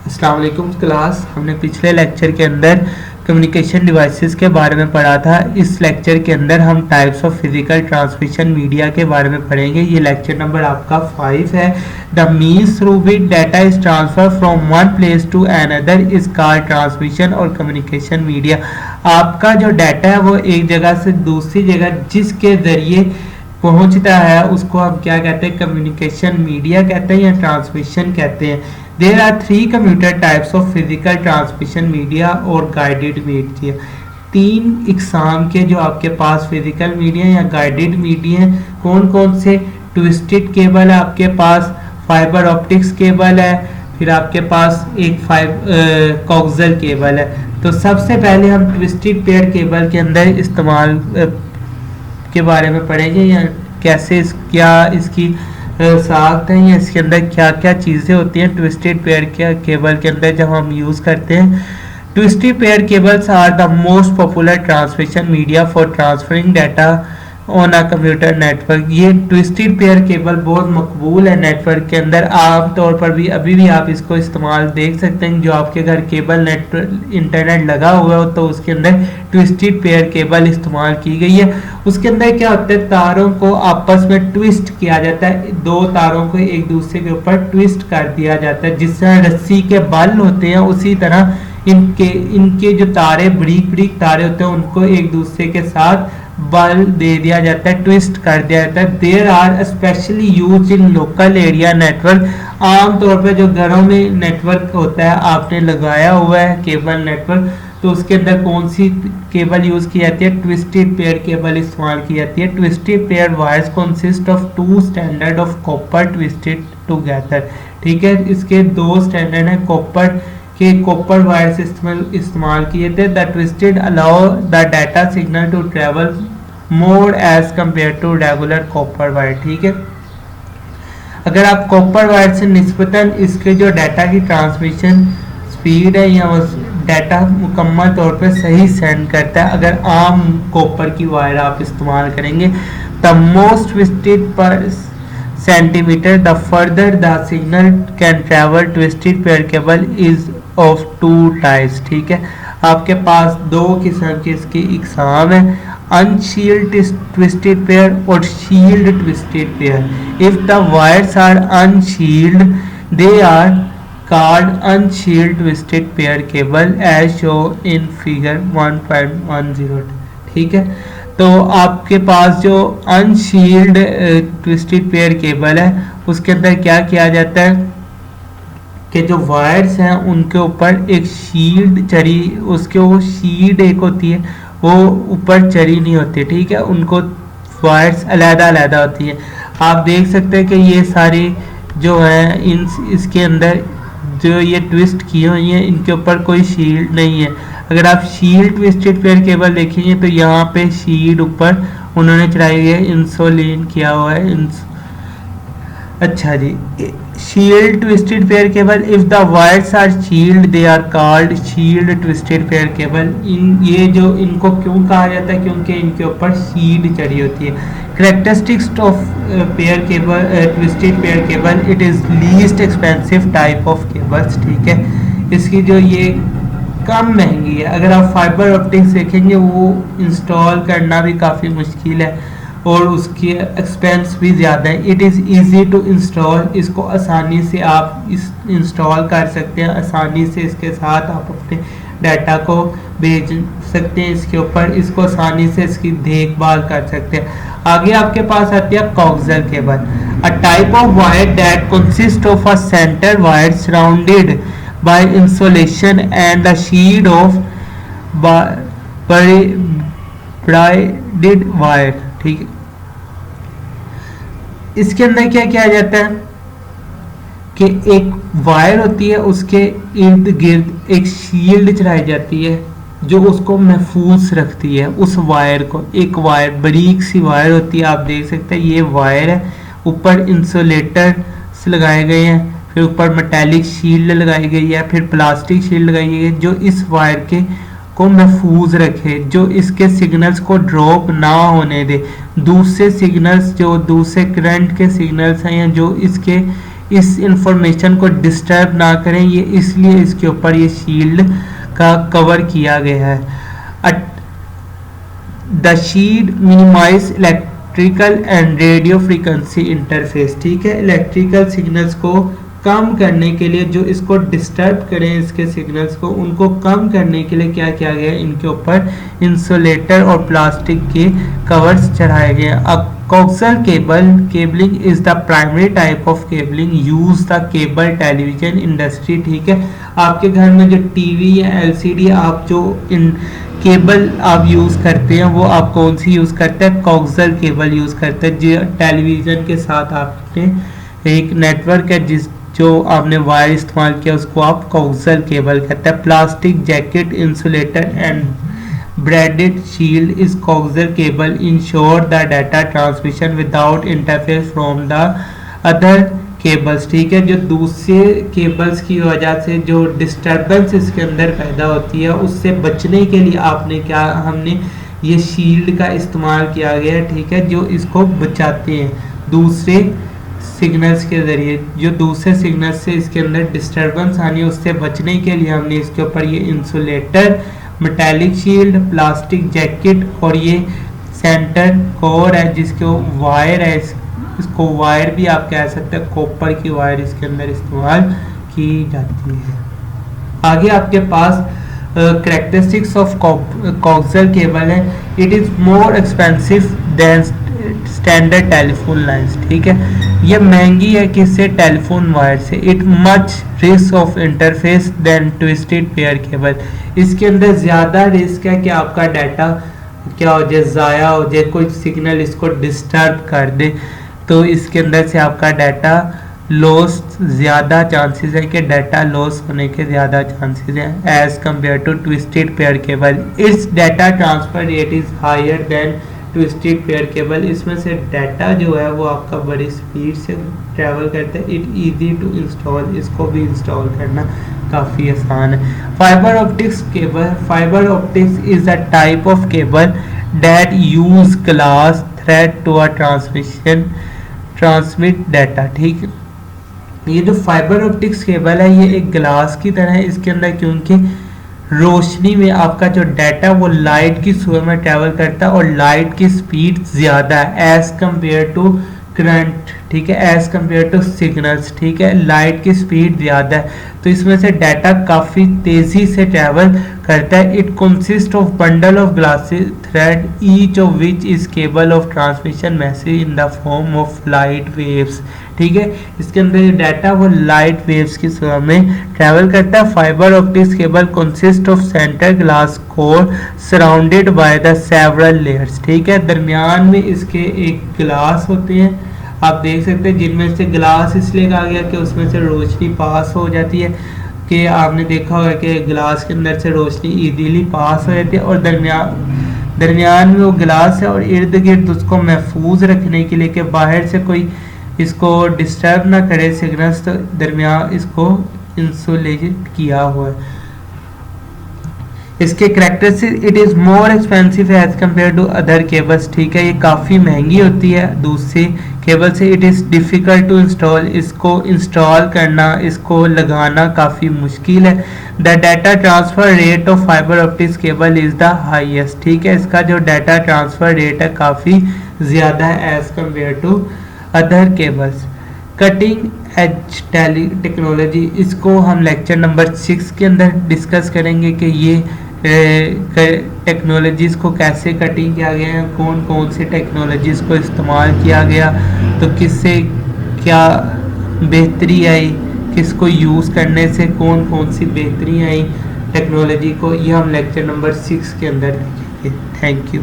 अस्सलाम वालेकुम क्लास। हमने पिछले लेक्चर के अंदर कम्युनिकेशन डिवाइसेस के बारे में पढ़ा था। इस लेक्चर के अंदर हम types of physical transmission media के बारे में पढ़ेंगे। ये लेक्चर नंबर आपका 5 है। The means through which data is transfer from one place to another is called transmission और कम्युनिकेशन मीडिया। आपका जो डाटा है वो एक जगह से दूसरी जगह जिसके ज़रिए पहुंचता है उसको हम क्या कहते हैं, कम्युनिकेशन मीडिया कहते हैं या ट्रांसमिशन कहते हैं। There are 3 computer types of physical transmission media और गाइडेड मीडिया। 3 इकसाम के जो आपके पास फिजिकल मीडिया या गाइडेड मीडिया हैं। कौन कौन से? ट्विस्टेड केबल है आपके पास, फाइबर ऑप्टिक्स केबल है, फिर आपके पास एक कोक्सियल केबल है। तो सबसे पहले हम ट्विस्टेड पेयर केबल के अंदर इस्तेमाल के बारे में पढ़ेंगे या कैसे क्या इसकी साख्त है या इसके अंदर क्या क्या चीज़ें होती हैं ट्विस्टेड पेयर के केबल के अंदर जब हम यूज़ करते हैं। Twisted pair cables are the most popular transmission media for transferring data on a computer network. ये ट्विस्टेड पेयर केबल बहुत मकबूल है नेटवर्क के अंदर। आम तौर पर भी अभी भी आप इसको इस्तेमाल देख सकते हैं। जो आपके घर केबल नेटवर्क इंटरनेट लगा हुआ हो तो उसके अंदर ट्विस्टेड पेयर केबल इस्तेमाल की गई है। उसके अंदर क्या होता है, तारों को आपस में ट्विस्ट किया जाता है। 2 तारों को एक दूसरे के ऊपर ट्विस्ट कर दिया जाता है। जिस तरह रस्सी के बल होते हैं उसी तरह इनके जो तारे बारीक बारीक तारे होते हैं उनको एक दूसरे के साथ बल दे दिया जाता है, ट्विस्ट कर दिया जाता है। There are specially use in local area network. आमतौर पर जो घरों में नेटवर्क होता है आपने लगाया हुआ है केबल नेटवर्क, तो उसके अंदर कौन सी केबल यूज़ की जाती है? ट्विस्टेड पेयर केबल इस्तेमाल की जाती है। Twisted pair wires consist of 2 standard of copper twisted together. ठीक है, इसके 2 स्टैंडर्ड हैं कॉपर के। कॉपर वायर्स इस्तेमाल किए थे। The twisted allow the data signal to travel more as compare to regular copper wire. ठीक है, अगर आप कॉपर वायर से निस्बतन इसके जो डाटा की ट्रांसमिशन स्पीड है या डाटा मुकम्मल तौर पर सही सेंड करता है अगर आम कॉपर की वायर आप इस्तेमाल करेंगे। द मोस्ट ट्विस्टेड पर centimetre the further the signal can travel. Twisted pair cable is of 2 types. ठीक है, आपके पास 2 किस्म के इसकी इकसाम है, अनशील्ड ट्विस्टेड पेयर और shield twisted pair. If the wires are unshielded they are called unshielded twisted pair cable as shown in figure 1.10। ठीक है, तो आपके पास जो अनशील्ड ट्विस्टेड पेयर केबल है उसके अंदर क्या किया जाता है कि जो वायर्स हैं उनके ऊपर एक शील्ड चरी, उसके वो शील्ड एक होती है वो ऊपर चरी नहीं होती। ठीक है, उनको वायर्स अलग-अलग होती है। आप देख सकते हैं कि ये सारी जो है इसके अंदर जो ये ट्विस्ट की हुई है इनके ऊपर कोई शील्ड नहीं है। अगर आप शील्ड ट्विस्टेड पेयर केबल देखेंगे तो यहाँ पे शील्ड ऊपर उन्होंने चढ़ाई हुई है, इंसोलेन किया हुआ है। अच्छा जी, shield twisted pair cable if the wires are shield they are called shield twisted pair cable. ये जो इनको क्यों कहा जाता है, क्योंकि इनके ऊपर शील्ड चढ़ी होती है। Characteristics of pair cable twisted pair cable, it is least expensive type of cables. ठीक है, इसकी जो ये कम महंगी है। अगर आप फाइबर ऑप्टिक्स देखेंगे वो इंस्टॉल करना भी काफ़ी मुश्किल है और उसकी एक्सपेंस भी ज़्यादा है। It is easy to install, इसको आसानी से आप इंस्टॉल कर सकते हैं। आसानी से इसके साथ आप अपने डाटा को भेज सकते हैं इसके ऊपर, इसको आसानी से इसकी देखभाल कर सकते हैं। आगे आपके पास आती है coaxial cable, a type of wire that consist of a centre wire surrounded by insulation and the shield of braided wire. ठीक है, इसके अंदर क्या किया जाता है कि एक वायर होती है, उसके इर्द गिर्द एक शील्ड चढ़ाई जाती है जो उसको महफूज रखती है। उस वायर को, एक वायर बारीक सी वायर होती है, आप देख सकते हैं ये वायर है, ऊपर इंसुलेटर लगाए गए हैं, फिर ऊपर मेटालिक शील्ड लगाई गई है, फिर प्लास्टिक शील्ड लगाई गई है जो इस वायर के को महफूज रखे, जो इसके सिग्नल्स को ड्रॉप ना होने दे। दूसरे सिग्नल्स जो दूसरे करंट के सिग्नल्स हैं या जो इसके इस इंफॉर्मेशन को डिस्टर्ब ना करें, ये इसलिए इसके ऊपर ये शील्ड का कवर किया गया है। The shield minimise electrical and radio frequency interface, ठीक है, इलेक्ट्रिकल सिग्नल्स को कम करने के लिए, जो इसको डिस्टर्ब करें इसके सिग्नल्स को, उनको कम करने के लिए क्या किया गया है, इनके ऊपर इंसुलेटर और प्लास्टिक के कवर्स चढ़ाए गए हैं। अब coxal cabling is the primary type of cabling use the cable television industry, ठीक है। आपके घर में जो टीवी या एलसीडी आप जो इन केबल आप यूज़ करते हैं वो आप कौन सी यूज़ करते हैं, कोक्सल केबल यूज़ करते हैं। जो टेलीविज़न के साथ आपने एक नेटवर्क है जो आपने वायर इस्तेमाल किया उसको आप कोक्सल केबल कहते हैं। Plastic jacket insulator and braided shield is coaxial cable ensure the data transmission without interference from the other cables, ठीक है। जो दूसरे केबल्स की वजह से जो डिस्टर्बेंस इसके अंदर पैदा होती है उससे बचने के लिए हमने ये शील्ड का इस्तेमाल किया गया है, ठीक है, जो इसको बचाते हैं दूसरे सिग्नल्स के ज़रिए। जो दूसरे सिग्नल्स से इसके अंदर डिस्टर्बेंस आनी है उससे बचने के लिए हमने इसके ऊपर ये insulator, metallic shield, plastic jacket और ये सेंटर कोर है जिसको वायर है, इसको वायर भी आप कह सकते हैं, कॉपर की वायर इसके अंदर इस्तेमाल की जाती है। आगे आपके पास कैरेक्टरिस्टिक्स ऑफ कोक्सल केबल है। It is more expensive than standard telephone lines, ठीक है, ये महंगी है किससे, टेलीफोन वायर से। It much risk of interface then twisted pair cable, इसके अंदर ज़्यादा रिस्क है कि आपका डाटा क्या हो जाए, ज़ाया हो जाए, कोई सिग्नल इसको डिस्टर्ब कर दे, तो इसके अंदर से आपका डाटा लॉस ज़्यादा चांसेस है कि डाटा लॉस होने के ज़्यादा चांसेस हैं as compare to twisted pair cable. Its data transfer rate is higher than twisted pair cable, इसमें से डाटा जो है वो आपका बड़ी स्पीड से ट्रैवल करता है। इट ईजी टू इंस्टॉल, इसको भी इंस्टॉल करना काफ़ी आसान है। Fibre optics cable, fibre optics is a type of cable that use glass thread to a transmit data, ठीक है। ये जो फाइबर ऑप्टिक्स केबल है ये एक ग्लास की तरह है, इसके अंदर क्योंकि रोशनी में आपका जो डाटा वो लाइट की सूरत में ट्रैवल करता है और लाइट की स्पीड ज़्यादा है एज़ कम्पेयर टू करंट, ठीक है, एज़ कम्पेयर टू सिग्नल्स, ठीक है, लाइट की स्पीड ज़्यादा है तो इसमें से डाटा काफ़ी तेज़ी से ट्रैवल करता है। It consist of bundle of glasses thread each of which is cable of transmission message in the form of light waves, ठीक है, इसके अंदर जो डाटा वो लाइट वेव्स की सूरत में ट्रैवल करता है। Fibre optics cable consist of centre glass core surrounded by the several layers, ठीक है, दरमियान में इसके एक ग्लास होते हैं, आप देख सकते हैं, जिनमें से ग्लास इसलिए कहा गया कि उसमें से रोशनी पास हो जाती है, कि आपने देखा होगा कि ग्लास के अंदर से रोशनी इजीली पास हो जाती है और दरमियान में वो ग्लास है और इर्द गिर्द उसको महफूज रखने के लिए कि बाहर से कोई इसको डिस्टर्ब ना करे सिग्नल्स, तो दरमियान इसको इंसुलेट किया हुआ है। इसके characteristics, it is more expensive as compare to other cables, ठीक है, ये काफ़ी महंगी होती है दूसरी केबल से। It is difficult to install, इसको इंस्टॉल करना, इसको लगाना काफ़ी मुश्किल है। The data transfer rate of fibre optics cable is the highest, ठीक है, इसका जो डाटा ट्रांसफ़र रेट है काफ़ी ज़्यादा है as compare to other cables. Cutting edge technology, इसको हम लेक्चर नंबर 6 के अंदर डिस्कस करेंगे कि ये टेक्नोलॉजीज़ को कैसे कटिंग किया गया है, कौन कौन सी टेक्नोलॉजीज़ को इस्तेमाल किया गया, तो किससे क्या बेहतरी आई, किसको यूज़ करने से कौन कौन सी बेहतरी आई टेक्नोलॉजी को, ये हम लेक्चर नंबर 6 के अंदर देखेंगे। Thank you.